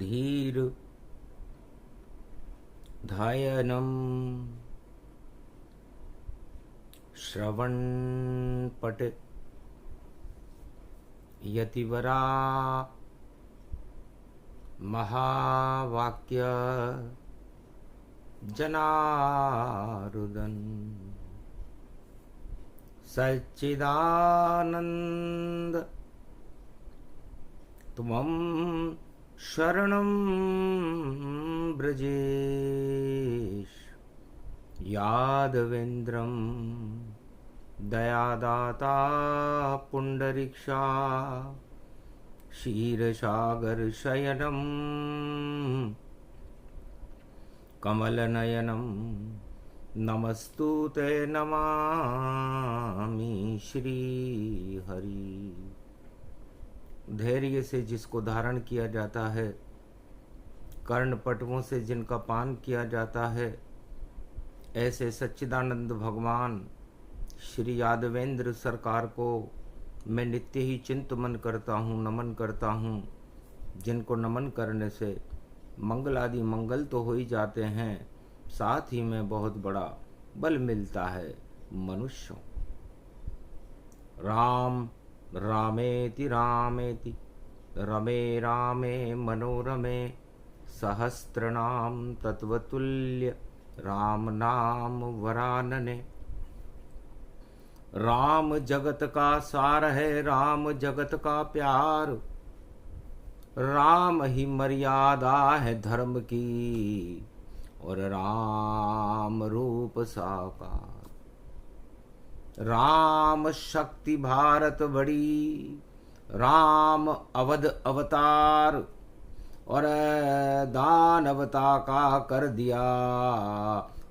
धीर धायनम श्रवणपट यतिवरा महावाक्य जनार्दन सच्चिदानंद तुमं शरणं ब्रजेश यादवेन्द्रं दयादाता पुंडरीक्षा क्षीरसागर शयनं कमलनयनं नमस्तुते नमामि श्रीहरि। धैर्य से जिसको धारण किया जाता है, कर्णपटवों से जिनका पान किया जाता है, ऐसे सच्चिदानंद भगवान श्री यादवेंद्र सरकार को मैं नित्य ही चिंतमन करता हूँ, नमन करता हूँ, जिनको नमन करने से मंगल आदि मंगल तो हो ही जाते हैं, साथ ही में बहुत बड़ा बल मिलता है मनुष्यों। राम रामेति रामेति रमे रामे मनोरमे सहस्रनाम तत्वतुल्य राम नाम वरानने। राम जगत का सार है, राम जगत का प्यार, राम ही मर्यादा है धर्म की, और राम रूप साकार। राम शक्ति भारत बड़ी, राम अवध अवतार, और दानवता का कर दिया,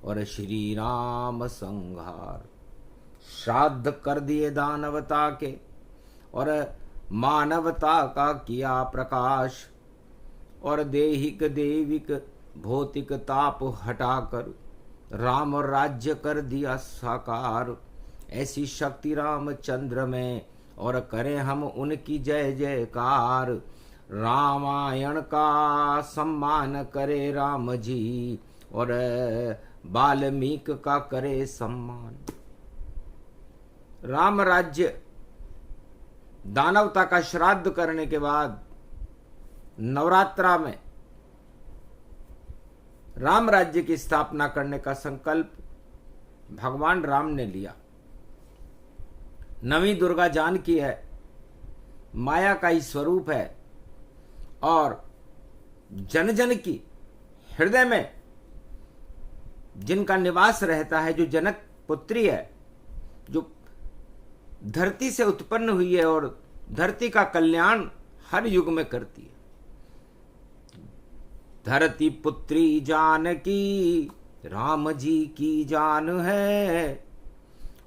और श्री राम संहार। श्राद्ध कर दिए दानवता के, और मानवता का किया प्रकाश, और देहिक देविक भौतिक ताप हटाकर राम राज्य कर दिया साकार। ऐसी शक्ति रामचंद्र में, और करें हम उनकी जय जयकार। रामायण का सम्मान करे राम जी, और वाल्मीकि का करे सम्मान। राम राज्य दानवता का श्राद्ध करने के बाद नवरात्रा में राम राज्य की स्थापना करने का संकल्प भगवान राम ने लिया। नवी दुर्गा जानकी है, माया का ही स्वरूप है, और जन जन की हृदय में जिनका निवास रहता है, जो जनक पुत्री है, जो धरती से उत्पन्न हुई है और धरती का कल्याण हर युग में करती है। धरती पुत्री जानकी राम जी की जान है,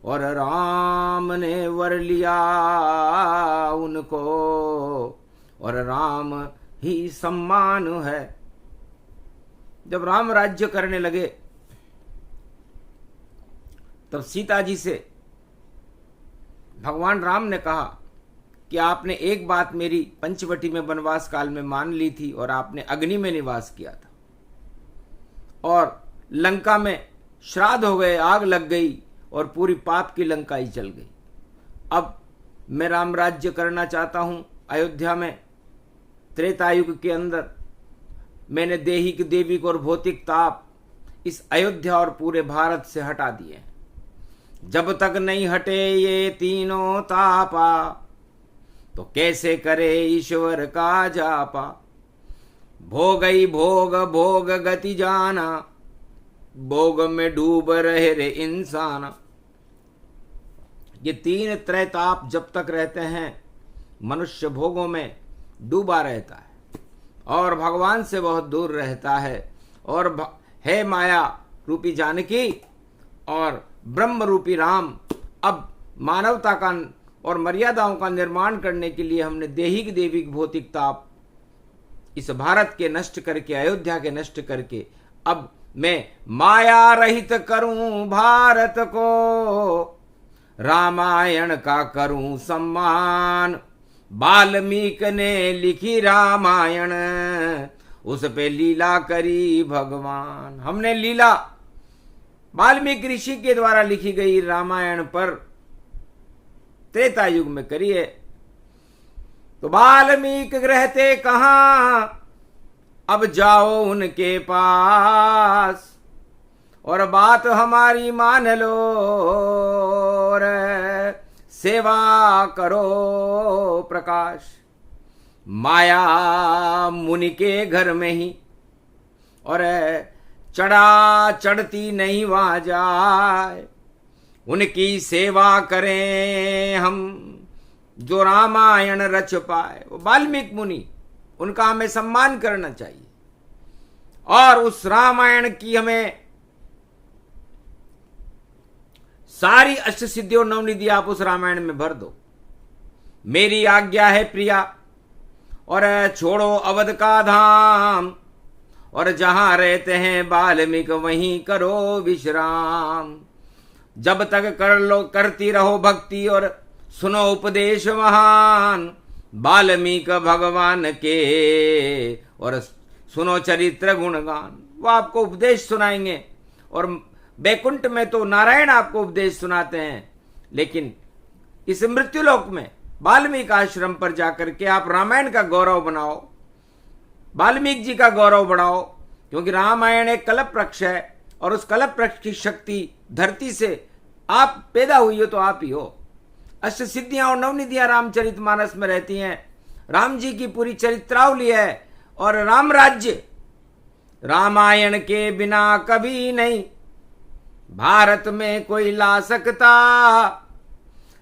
और राम ने वर लिया उनको, और राम ही सम्मान है। जब राम राज्य करने लगे तब सीता जी से भगवान राम ने कहा कि आपने एक बात मेरी पंचवटी में वनवास काल में मान ली थी, और आपने अग्नि में निवास किया था, और लंका में श्राद्ध हो गए, आग लग गई, और पूरी पाप की लंका ही जल गई। अब मैं राम राज्य करना चाहता हूं अयोध्या में। त्रेतायुग के अंदर मैंने देहिक देविक और भौतिक ताप इस अयोध्या और पूरे भारत से हटा दिए। जब तक नहीं हटे ये तीनों तापा, तो कैसे करे ईश्वर का जापा। भोगई भोग भोग गति जाना, भोग में डूब रहे रे इंसान। ये तीन त्रैताप जब तक रहते हैं, मनुष्य भोगों में डूबा रहता है और भगवान से बहुत दूर रहता है। और है माया रूपी जानकी और ब्रह्म रूपी राम। अब मानवता का और मर्यादाओं का निर्माण करने के लिए हमने देहिक देविक भौतिक ताप इस भारत के नष्ट करके, अयोध्या के नष्ट करके, अब मैं माया रहित करूं भारत को, रामायण का करूं सम्मान। वाल्मीकि ने लिखी रामायण, उस पे लीला करी भगवान। हमने लीला वाल्मीकि ऋषि के द्वारा लिखी गई रामायण पर त्रेता युग में करी है। तो वाल्मीकि रहते कहां, अब जाओ उनके पास और बात हमारी मान लो और सेवा करो प्रकाश। माया मुनि के घर में ही और चढ़ा चढ़ती नहीं वहां जाए, उनकी सेवा करें हम जो रामायण रच पाए। वो वाल्मीकि मुनि, उनका हमें सम्मान करना चाहिए और उस रामायण की हमें सारी अष्ट सिद्धि और नवनिधि आप उस रामायण में भर दो। मेरी आज्ञा है प्रिया और छोड़ो अवध का धाम और जहां रहते हैं वाल्मीकि वहीं करो विश्राम। जब तक करती रहो भक्ति और सुनो उपदेश महान वाल्मीकि भगवान के और सुनो चरित्र गुणगान। वो आपको उपदेश सुनाएंगे और बैकुंठ में तो नारायण आपको उपदेश सुनाते हैं, लेकिन इस मृत्युलोक में वाल्मीकि आश्रम पर जाकर के आप रामायण का गौरव बनाओ, वाल्मीकि जी का गौरव बढ़ाओ, क्योंकि रामायण एक कल्प वृक्ष है और उस कल्प वृक्ष की शक्ति धरती से आप पैदा हुई हो तो आप ही हो। अष्ट सिद्धियां और नवनिधियां रामचरितमानस में रहती हैं। राम जी की पूरी चरित्रावली है और राम राज्य रामायण के बिना कभी नहीं भारत में कोई ला सकता।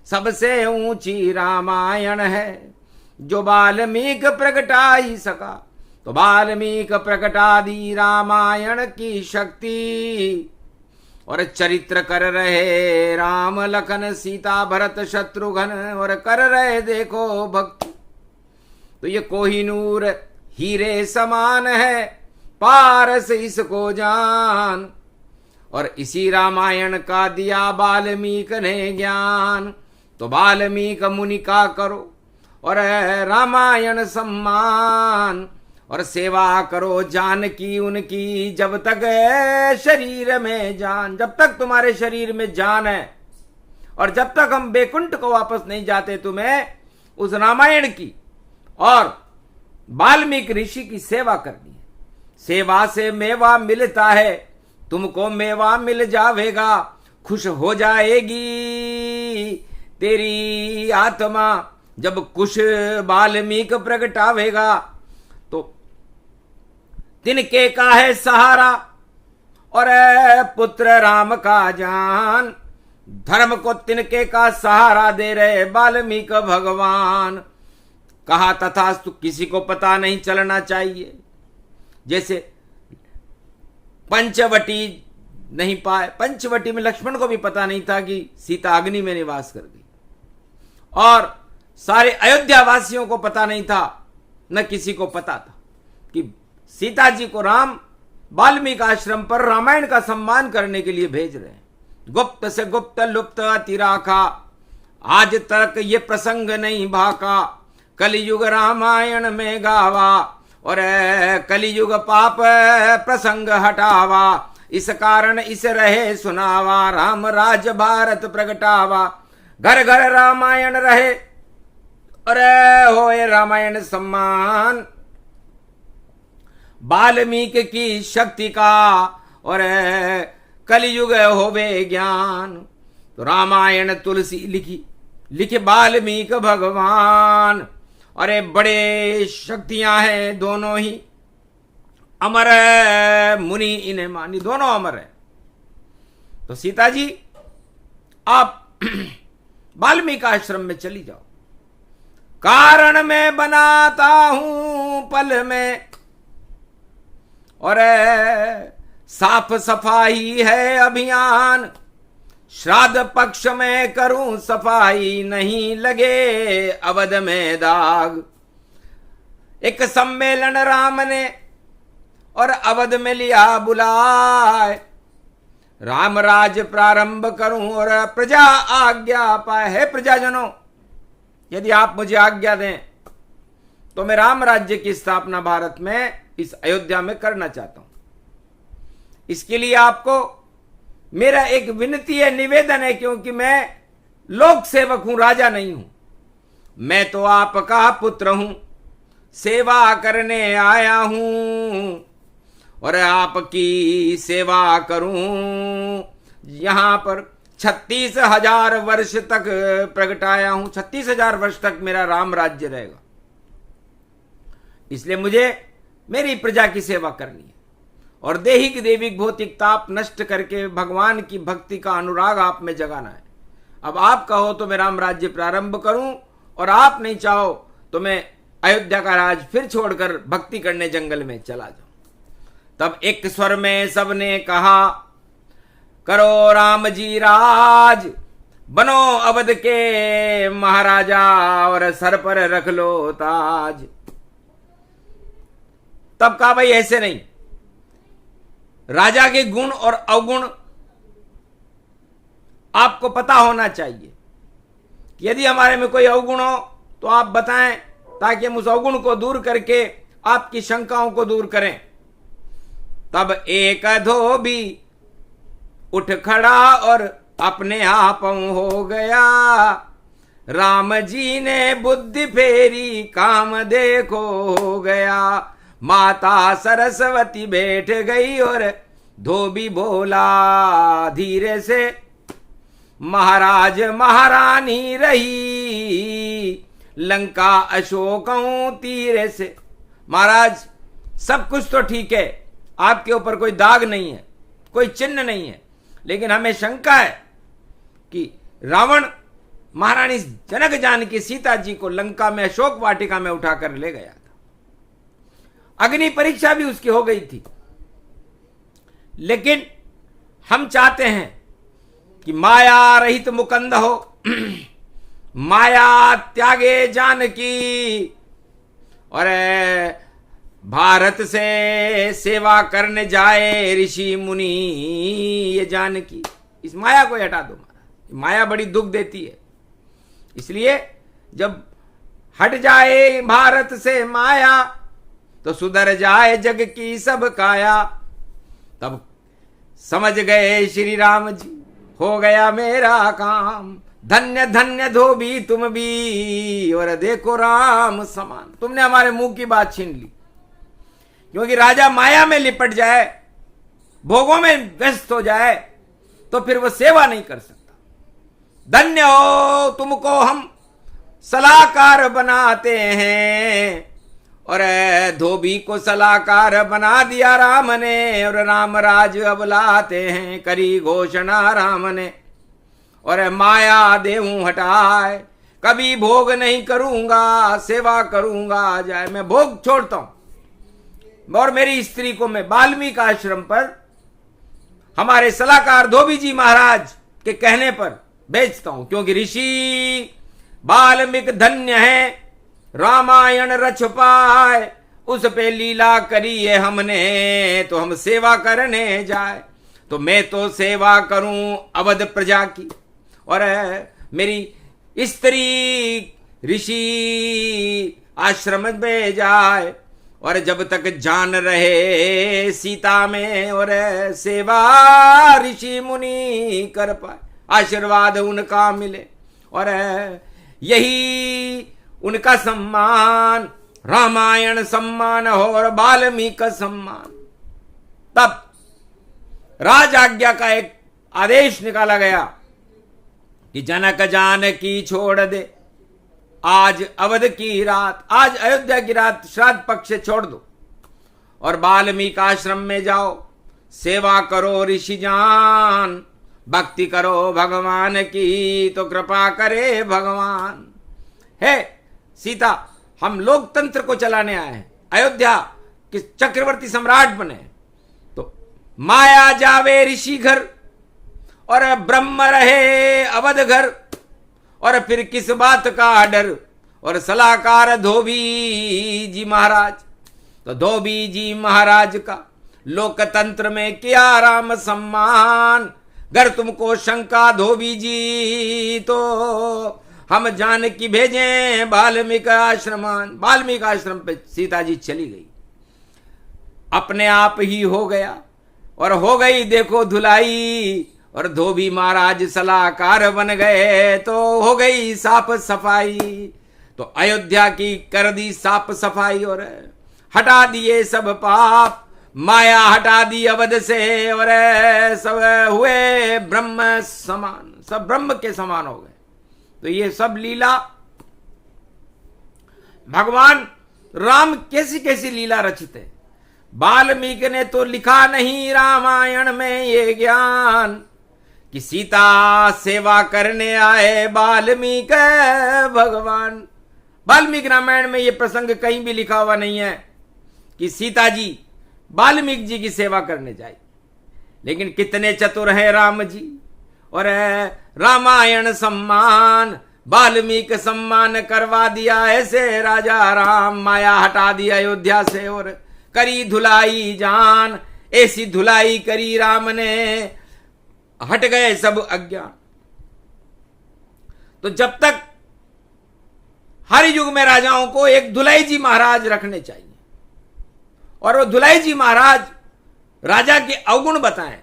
सबसे ऊंची रामायण है जो वाल्मीकि प्रगटा ही सका। तो वाल्मीकि प्रगटा दी रामायण की शक्ति और चरित्र कर रहे राम लखन सीता भरत शत्रुघ्न और कर रहे देखो भक्ति। तो ये कोहिनूर हीरे समान है, पारस इसको जान। और इसी रामायण का दिया वाल्मीकि ने ज्ञान। तो वाल्मीकि मुनि का करो और रामायण सम्मान और सेवा करो जानकी उनकी जब तक शरीर में जान। जब तक तुम्हारे शरीर में जान है और जब तक हम बैकुंठ को वापस नहीं जाते, तुम्हें उस रामायण की और वाल्मीकि ऋषि की सेवा करनी है। सेवा से मेवा मिलता है, तुमको मेवा मिल जावेगा, खुश हो जाएगी तेरी आत्मा जब कुछ वाल्मीकि प्रगटावेगा। तो तिनके का है सहारा और पुत्र राम का जान। धर्म को तिनके का सहारा दे रहे वाल्मीकि भगवान। कहा तथास्तु, किसी को पता नहीं चलना चाहिए। जैसे पंचवटी नहीं पाए, पंचवटी में लक्ष्मण को भी पता नहीं था कि सीता अग्नि में निवास कर गई और सारे अयोध्या वासियों को पता नहीं था, न किसी को पता था कि सीता जी को राम वाल्मीकि आश्रम पर रामायण का सम्मान करने के लिए भेज रहे हैं। गुप्त से गुप्त लुप्त अतिराखा, आज तक ये प्रसंग नहीं भाका। कलियुग रामायण में गावा और कलियुग पाप प्रसंग हटावा। इस कारण इस रहे सुनावा, राम राज भारत प्रगटावा। घर घर रामायण रहे और होए रामायण सम्मान। वाल्मीकि की शक्ति का और कलियुग होवे ज्ञान। तो रामायण तुलसी लिखे वाल्मीकि भगवान। अरे बड़े शक्तियां हैं दोनों ही, अमर मुनि इन्हें मानी, दोनों अमर है। तो सीता जी आप वाल्मीकि आश्रम में चली जाओ। कारण मैं बनाता हूं पल में और साफ सफाई है अभियान। श्राद्ध पक्ष में करूं सफाई, नहीं लगे अवध में दाग। एक सम्मेलन राम ने और अवध में लिया बुलाए। राम राज प्रारंभ करूं और प्रजा आज्ञा पाए। है प्रजाजनों, यदि आप मुझे आज्ञा दें तो मैं राम राज्य की स्थापना भारत में इस अयोध्या में करना चाहता हूं। इसके लिए आपको मेरा एक विनती है, निवेदन है, क्योंकि मैं लोक सेवक हूं, राजा नहीं हूं। मैं तो आपका पुत्र हूं, सेवा करने आया हूं और आपकी सेवा करूं। यहां पर 36,000 वर्ष तक प्रगटाया हूं, 36,000 वर्ष तक मेरा राम राज्य रहेगा। इसलिए मुझे मेरी प्रजा की सेवा करनी है और देहिक देविक भौतिक ताप नष्ट करके भगवान की भक्ति का अनुराग आप में जगाना है। अब आप कहो तो मैं राम राज्य प्रारंभ करूं और आप नहीं चाहो तो मैं अयोध्या का राज फिर छोड़कर भक्ति करने जंगल में चला जाऊं। तब एक स्वर में सबने कहा, करो राम जी राज, बनो अवध के महाराजा और सर पर रख लो ताज। तब कहा, भाई ऐसे नहीं, राजा के गुण और अवगुण आपको पता होना चाहिए। यदि हमारे में कोई अवगुण हो तो आप बताएं, ताकि हम उस अवगुण को दूर करके आपकी शंकाओं को दूर करें। तब एक धोबी उठ खड़ा और अपने आप हो गया, राम जी ने बुद्धि फेरी काम देखो हो गया। माता सरस्वती बैठ गई और धोबी बोला धीरे से, महाराज महारानी रही लंका अशोकों तीरे से। महाराज सब कुछ तो ठीक है, आपके ऊपर कोई दाग नहीं है, कोई चिन्ह नहीं है, लेकिन हमें शंका है कि रावण महारानी जनक जानकी सीता जी को लंका में अशोक वाटिका में उठाकर ले गया था। अग्नि परीक्षा भी उसकी हो गई थी, लेकिन हम चाहते हैं कि माया रहित मुकंद हो, माया त्यागे जानकी और भारत से सेवा करने जाए ऋषि मुनि। ये जानकी, इस माया को हटा दो महाराज, माया बड़ी दुख देती है। इसलिए जब हट जाए भारत से माया तो सुधर जाए जग की सब काया। तब समझ गए श्री राम जी, हो गया मेरा काम, धन्य धन्य धोबी तुम भी और देखो राम समान। तुमने हमारे मुंह की बात छीन ली, क्योंकि राजा माया में लिपट जाए, भोगों में व्यस्त हो जाए तो फिर वो सेवा नहीं कर सकता। धन्य हो तुमको हम सलाहकार बनाते हैं, और धोबी को सलाहकार बना दिया राम ने, और राम राज अब लाते हैं करी घोषणा राम ने। और माया देहूं हटाए, कभी भोग नहीं करूंगा, सेवा करूंगा जाए। मैं भोग छोड़ता हूं और मेरी स्त्री को मैं वाल्मीकि आश्रम पर हमारे सलाहकार धोबी जी महाराज के कहने पर भेजता हूं, क्योंकि ऋषि वाल्मीकि धन्य है, रामायण रच पाए, उस पे लीला करी है हमने, तो हम सेवा करने जाए। तो मैं तो सेवा करूं अवध प्रजा की, और मेरी स्त्री ऋषि आश्रम में जाए, और जब तक जान रहे सीता में और सेवा ऋषि मुनि कर पाए, आशीर्वाद उनका मिले, और यही उनका सम्मान, रामायण सम्मान हो और वाल्मीकि सम्मान। तब राज आज्ञा का एक आदेश निकाला गया कि जनक जानकी छोड़ दे, आज अवध की रात, आज अयोध्या की रात श्राद्ध पक्ष से छोड़ दो और वाल्मीकि आश्रम में जाओ, सेवा करो ऋषि जान, भक्ति करो भगवान की तो कृपा करे भगवान। है सीता, हम लोकतंत्र को चलाने आए हैं, अयोध्या के चक्रवर्ती सम्राट बने, तो माया जावे ऋषि घर और ब्रह्म रहे अवध घर, और फिर किस बात का डर। और सलाहकार धोबी जी महाराज, तो धोबी जी महाराज का लोकतंत्र में किया राम सम्मान। अगर तुमको शंका धोबी जी तो हम जानकी भेजें वाल्मीकि आश्रम। वाल्मीकि आश्रम पे सीता जी चली गई। अपने आप ही हो गया और हो गई देखो धुलाई, और धोबी महाराज सलाहकार बन गए तो हो गई साफ सफाई। तो अयोध्या की कर दी साफ सफाई और हटा दिए सब पाप, माया हटा दी अवध से और सब हुए ब्रह्म समान, सब ब्रह्म के समान हो गए। तो ये सब लीला भगवान राम कैसी कैसी लीला रचते। वाल्मीकि ने तो लिखा नहीं रामायण में ये ज्ञान कि सीता सेवा करने आए वाल्मीकि भगवान। वाल्मीकि रामायण में ये प्रसंग कहीं भी लिखा हुआ नहीं है कि सीता जी वाल्मीकि जी की सेवा करने जाए। लेकिन कितने चतुर हैं राम जी, और रामायण सम्मान वाल्मीकि सम्मान करवा दिया ऐसे राजा राम। माया हटा दी अयोध्या से और करी धुलाई जान, ऐसी धुलाई करी राम ने, हट गए सब अज्ञान। तो जब तक हर युग में राजाओं को एक धुलाई जी महाराज रखने चाहिए, और वो धुलाई जी महाराज राजा के अवगुण बताएं,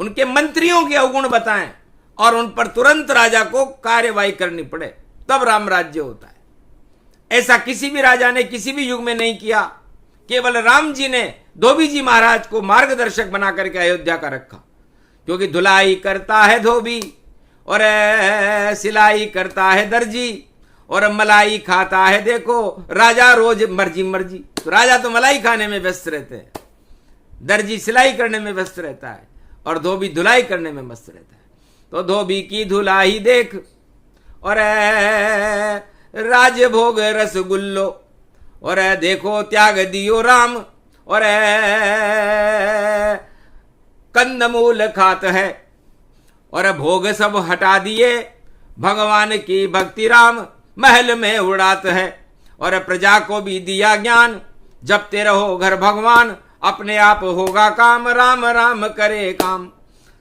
उनके मंत्रियों के अवगुण बताएं, और उन पर तुरंत राजा को कार्यवाही करनी पड़े, तब राम राज्य होता है। ऐसा किसी भी राजा ने किसी भी युग में नहीं किया। केवल राम जी ने धोबी जी महाराज को मार्गदर्शक बना करके अयोध्या का रखा, क्योंकि धुलाई करता है धोबी और सिलाई करता है दर्जी और मलाई खाता है देखो राजा रोज मर्जी मर्जी। तो राजा तो मलाई खाने में व्यस्त रहते हैं, दर्जी सिलाई करने में व्यस्त रहता है और धोबी धुलाई करने में मस्त रहता है। तो धोबी की धुलाई देख और राजभोग रसगुल्लो, और देखो त्याग दियो राम और कंदमूल खात है, और भोग सब हटा दिए भगवान की भक्ति राम महल में उड़ात है। और प्रजा को भी दिया ज्ञान जपते रहो घर भगवान, अपने आप होगा काम राम राम करे काम।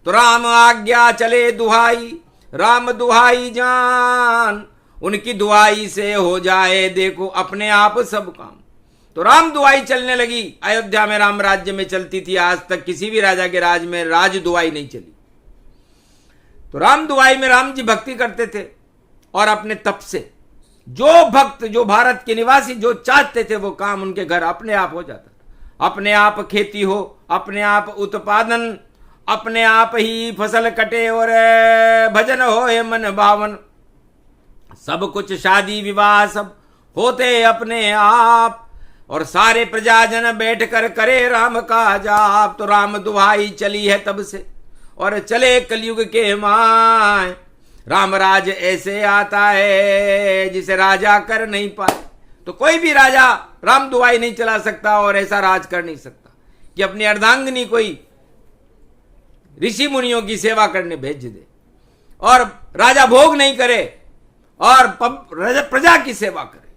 तो राम आज्ञा चले दुहाई, राम दुहाई जान, उनकी दुहाई से हो जाए देखो अपने आप सब काम। तो राम दुहाई चलने लगी अयोध्या में, राम राज्य में चलती थी। आज तक किसी भी राजा के राज में राज दुहाई नहीं चली। तो राम दुहाई में राम जी भक्ति करते थे, और अपने तप से जो भक्त, जो भारत के निवासी जो चाहते थे वो काम उनके घर अपने आप हो जाता। अपने आप खेती हो, अपने आप उत्पादन, अपने आप ही फसल कटे और भजन हो मन भावन, सब कुछ शादी विवाह सब होते अपने आप, और सारे प्रजाजन बैठकर करे राम का जाप। तो राम दुहाई चली है तब से, और चले कलयुग के माय। राम राज ऐसे आता है जिसे राजा कर नहीं पाए। तो कोई भी राजा राम दुहाई नहीं चला सकता और ऐसा राज कर नहीं सकता कि अपनी अर्धांगिनी कोई ऋषि मुनियों की सेवा करने भेज दे और राजा भोग नहीं करे और प्रजा की सेवा करे।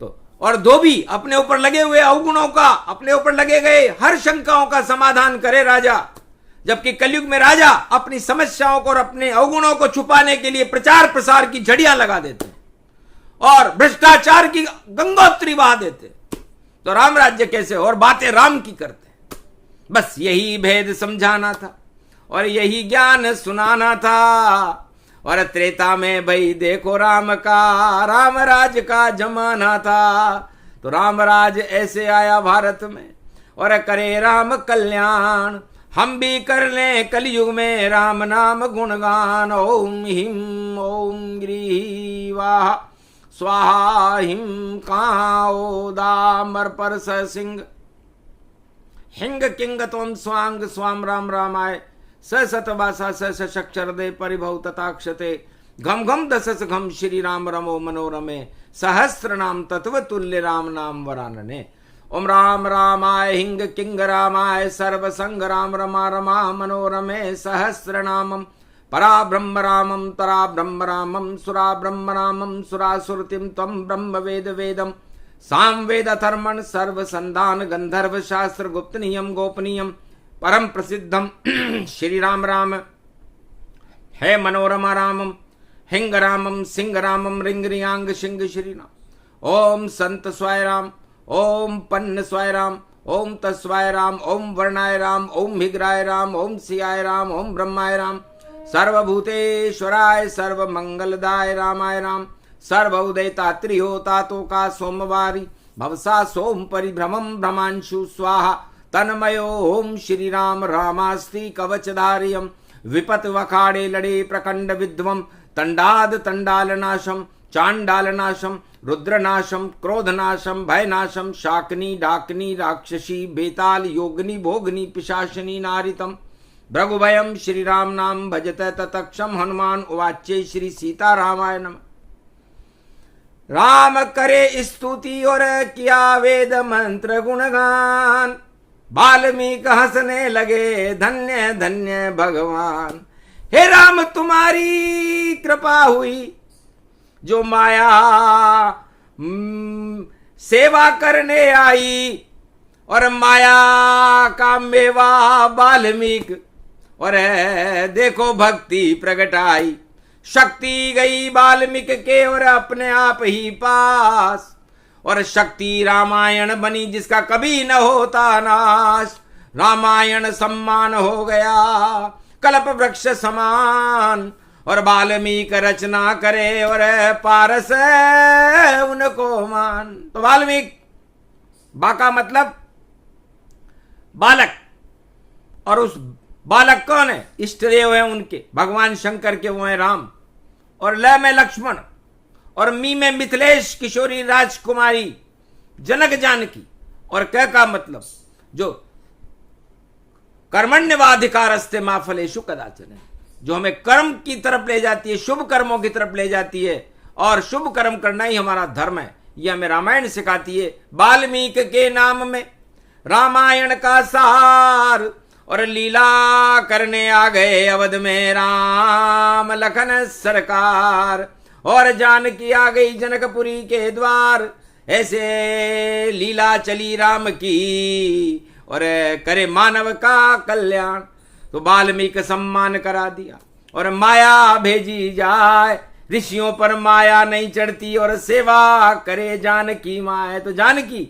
तो और धोबी अपने ऊपर लगे हुए अवगुणों का, अपने ऊपर लगे गए हर शंकाओं का समाधान करे राजा। जबकि कलयुग में राजा अपनी समस्याओं को और अपने अवगुणों को छुपाने के लिए प्रचार प्रसार की झड़ियां लगा देते और भ्रष्टाचार की गंगोत्री बहा देते। तो राम राज्य कैसे, और बातें राम की करते। बस यही भेद समझाना था और यही ज्ञान सुनाना था। और त्रेता में भाई देखो राम का, राम राज का जमाना था। तो राम राज ऐसे आया भारत में और करे राम कल्याण। हम भी कर लें कलयुग में राम नाम गुणगान। ओम हिम ओम ग्रीहि वाह स्वाहा हिम काओ दामर पर सिंह हिंग किंग तोम स्वांग स्वाम राम रामाय स सतवासा स शक्षर दे परिभव तथाक्षते घम घम दशस घम श्री राम रमो मनोरमे सहस्त्र नाम तत्व तुल्य राम नाम वरानने। ओम राम रामाय हिंग किंग रामाय सर्व संग राम रमा रमा मनोरमे सहस्र नामम परा ब्रह्म रामम तरा ब्रह्म रामम सुरा ब्रह्म रामम सुरासुरतिम तम ब्रह्म वेद वेदम साम वेद अथर्मण सर्व संधान गंधर्व शास्त्र गुप्त नियम गोपनीयम परम प्रसिद्धम श्री राम राम है मनोरमा रामम हिंग रामम सिंह रामम रिंग रियांग सिंह श्री राम। ओम संत स्वाय राम, ओम पन्न स्वाय राम, ओम तस्वाय राम, ओम वर्णाय राम, ओम भिग्राय राम, ओम सियाय राम, ओम ब्रह्माय राम, सर्वभूतेश्वराय सर्वमंगलदाय रामाय राम, सर्वउदयता त्रिहोतातो का सोमवारी भवसा सोम परिभ्रमं भ्रमांशु स्वाहा तन्मयो ओम श्री राम रामास्ति कवचधारियम विपत वखाड़े लड़े प्रकंड विध्वम तंडाद तंडालनाशम चांडालनाशम रुद्रनाशम क्रोधनाशम भयनाशम शाकनी डाकनी राक्षसी बेताल योगनी भोगनी पिशाचनी नारितम भृगुभयम श्री राम नाम भजत ततक्षम हनुमान उवाच्य श्री सीता रामाय नमः। राम करे स्तुति और किया वेद मंत्र गुणगान, वाल्मीकि हंसने लगे धन्य धन्य भगवान। हे राम तुम्हारी कृपा हुई जो माया सेवा करने आई, और माया का मेवा वाल्मीकि और देखो भक्ति प्रगटाई। शक्ति गई वाल्मीकि के और अपने आप ही पास, और शक्ति रामायण बनी जिसका कभी न होता नाश। रामायण सम्मान हो गया कल्प वृक्ष समान, और वाल्मीकि रचना करे और पारस उनको मान। तो वाल्मीकि बा का मतलब बालक, और उस बालक कौन है? इष्टदेव है उनके, भगवान शंकर के, वो है राम। और ल में लक्ष्मण, और मी में मिथिलेश किशोरी राजकुमारी जनक जानकी, और क का मतलब जो कर्मण्यवाधिकारस्ते मा फलेषु कदाचन, जो हमें कर्म की तरफ ले जाती है, शुभ कर्मों की तरफ ले जाती है, और शुभ कर्म करना ही हमारा धर्म है, यह हमें रामायण सिखाती है। वाल्मीकि के नाम में रामायण का सार, और लीला करने आ गए अवध में राम लखन सरकार, और जानकी आ गई जनकपुरी के द्वार। ऐसे लीला चली राम की, और करे मानव का कल्याण। तो वाल्मीकि सम्मान करा दिया, और माया भेजी जाए, ऋषियों पर माया नहीं चढ़ती, और सेवा करे जानकी माए। तो जानकी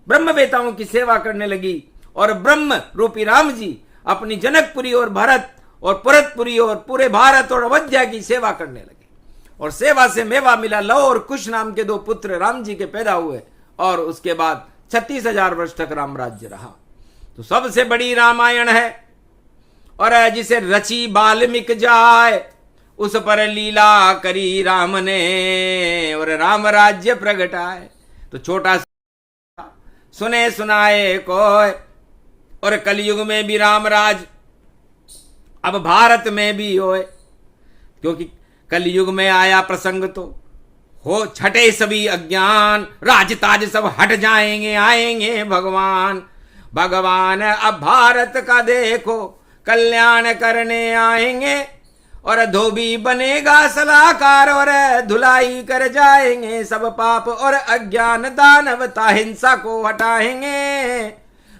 ब्रह्म वेताओं की सेवा करने लगी, और ब्रह्म रूपी राम जी अपनी जनकपुरी और भरत और पुरतपुरी और पूरे भारत और अयोध्या की सेवा करने लगे, और सेवा से मेवा मिला। लव और कुश नाम के 2 पुत्र राम जी के पैदा हुए, और उसके बाद 36,000 वर्ष तक राम राज्य रहा। तो सबसे बड़ी रामायण है, और जिसे रची वाल्मीकि जाए, उस पर लीला करी राम ने, और राम राज्य प्रगटाए। तो छोटा सुने सुनाए कोय, और कलयुग में भी रामराज अब भारत में भी होए, क्योंकि कलयुग में आया प्रसंग तो हो छठे सभी अज्ञान, राजताज सब हट जाएंगे, आएंगे भगवान। भगवान अब भारत का देखो कल्याण करने आएंगे, और धोबी बनेगा सलाहकार, और धुलाई कर जाएंगे सब पाप और अज्ञान, दानवता हिंसा को हटाएंगे।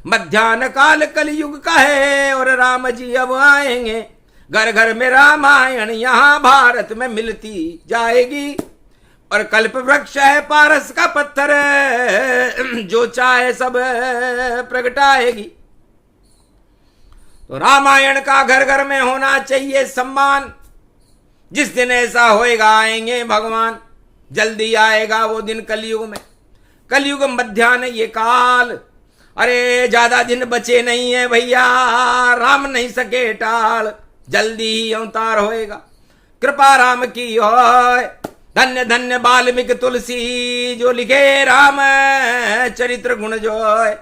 मध्यान्ह काल कलयुग का है, और राम जी अब आएंगे। घर घर में रामायण यहाँ भारत में मिलती जाएगी, और कल्प वृक्ष है पारस का पत्थर, जो चाहे सब प्रगटाएगी। तो रामायण का घर घर में होना चाहिए सम्मान। जिस दिन ऐसा होएगा आएंगे भगवान, जल्दी आएगा वो दिन कलयुग में। कलयुग मध्यान्ह ये काल, अरे ज्यादा दिन बचे नहीं है भैया, राम नहीं सके टाल, जल्दी ही अवतार होएगा। कृपा राम की होय, धन्य धन्य वाल्मीकि तुलसी, जो लिखे राम चरित्र गुण जोय।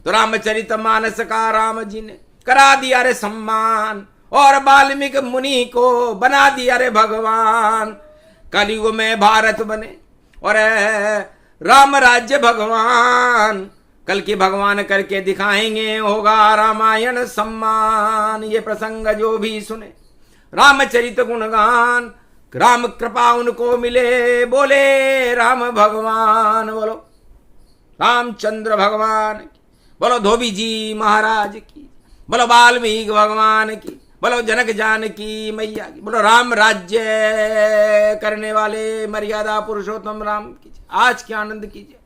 तो रामचरित मानस का राम जी ने करा दिया रे सम्मान, और वाल्मीकि मुनि को बना दिया रे भगवान। कलयुग में भारत बने और राम राज्य भगवान, कल की भगवान करके दिखाएंगे, होगा रामायण सम्मान। ये प्रसंग जो भी सुने रामचरित गुणगान, राम कृपा उनको मिले, बोले राम भगवान, बोलो रामचंद्र भगवान की, बोलो धोबी जी महाराज की, बोलो वाल्मीकि भगवान की, बोलो जनक जानकी मैया की, बोलो राम राज्य करने वाले मर्यादा पुरुषोत्तम राम की। आज के आनंद कीजिए।